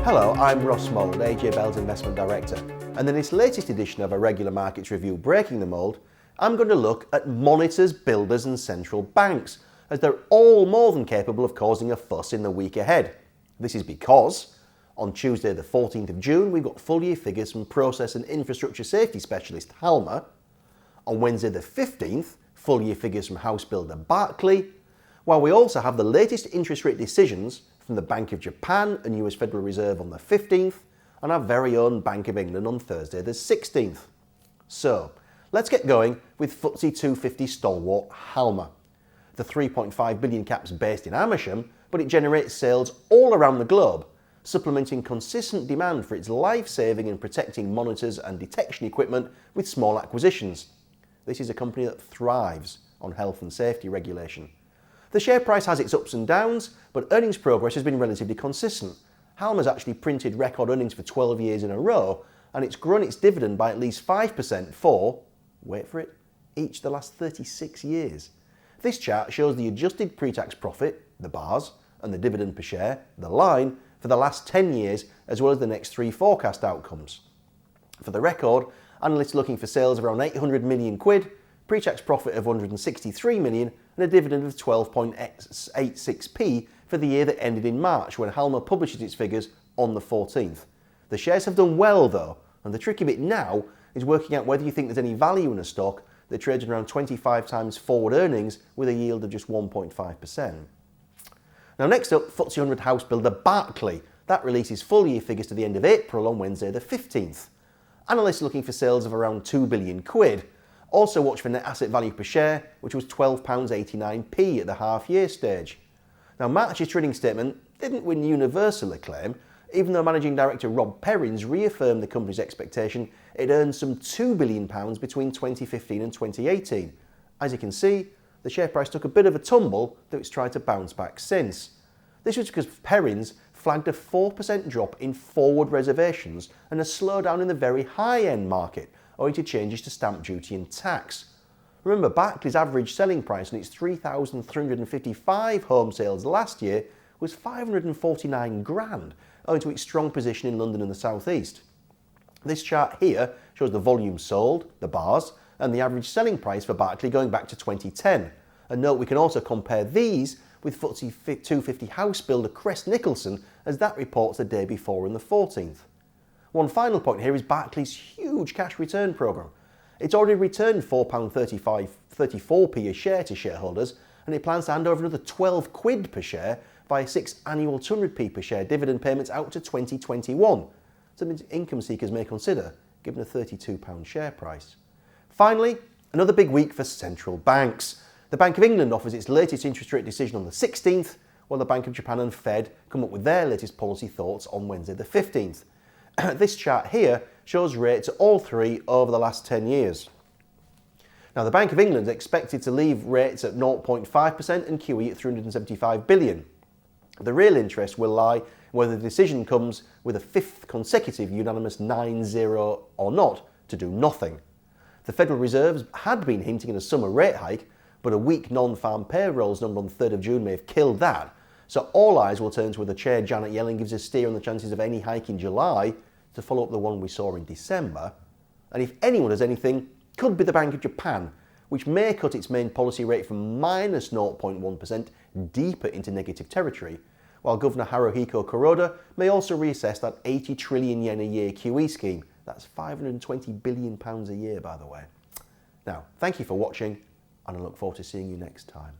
Hello, I'm Russ Mould, AJ Bell's Investment Director, and in this latest edition of our regular markets review, Breaking the Mould, I'm going to look at monitors, builders and central banks, as they're all more than capable of causing a fuss in the week ahead. This is because on Tuesday the 14th of June, we've got full year figures from process and infrastructure safety specialist Halma. On Wednesday the 15th, full year figures from house builder Barclay, while we also have the latest interest rate decisions from the Bank of Japan and US Federal Reserve on the 15th, and our very own Bank of England on Thursday the 16th. So, let's get going with FTSE 250 stalwart Halma. The 3.5 billion cap's based in Amersham, but it generates sales all around the globe, supplementing consistent demand for its life-saving and protecting monitors and detection equipment with small acquisitions. This is a company that thrives on health and safety regulation. The share price has its ups and downs, but earnings progress has been relatively consistent. Halma's actually printed record earnings for 12 years in a row, and it's grown its dividend by at least 5% for, wait for it, each of the last 36 years. This chart shows the adjusted pre-tax profit, the bars, and the dividend per share, the line, for the last 10 years, as well as the next three forecast outcomes. For the record, analysts are looking for sales of around 800 million quid, pre-tax profit of 163 million, and a dividend of 12.86p for the year that ended in March, when Halma publishes its figures on the 14th. The shares have done well though, and the tricky bit now is working out whether you think there's any value in a stock that trades at around 25 times forward earnings with a yield of just 1.5%. Now next up, FTSE 100 house builder Barclay. That releases full year figures to the end of April on Wednesday the 15th. Analysts are looking for sales of around 2 billion quid. Also watch for net asset value per share, which was £12.89p at the half-year stage. Now, March's trading statement didn't win universal acclaim, even though Managing Director Rob Perrins reaffirmed the company's expectation it earned some £2 billion between 2015 and 2018. As you can see, the share price took a bit of a tumble, though it's tried to bounce back since. This was because Perrins flagged a 4% drop in forward reservations and a slowdown in the very high-end market, owing to changes to stamp duty and tax. Remember, Barclay's average selling price on its 3,355 home sales last year was 549 grand, owing to its strong position in London and the South East. This chart here shows the volume sold, the bars, and the average selling price for Barclay going back to 2010. And note we can also compare these with FTSE 250 house builder Crest Nicholson, as that reports the day before on the 14th. One final point here is Barclay's huge cash return programme. It's already returned £4.34p a share to shareholders, and it plans to hand over another 12 quid per share via 6 annual 200p per share dividend payments out to 2021. Something income seekers may consider, given a £32 share price. Finally, another big week for central banks. The Bank of England offers its latest interest rate decision on the 16th, while the Bank of Japan and Fed come up with their latest policy thoughts on Wednesday the 15th. This chart here shows rates at all three over the last 10 years. Now, the Bank of England is expected to leave rates at 0.5% and QE at 375 billion. The real interest will lie whether the decision comes with a fifth consecutive unanimous 9-0 or not to do nothing. The Federal Reserve had been hinting at a summer rate hike, but a weak non-farm payrolls number on the 3rd of June may have killed that. So all eyes will turn to whether Chair Janet Yellen gives a steer on the chances of any hike in July to follow up the one we saw in December. And if anyone does anything, could be the Bank of Japan, which may cut its main policy rate from minus 0.1% deeper into negative territory, while Governor Haruhiko Kuroda may also reassess that 80 trillion yen a year QE scheme. That's £520 billion a year, by the way. Now, thank you for watching, and I look forward to seeing you next time.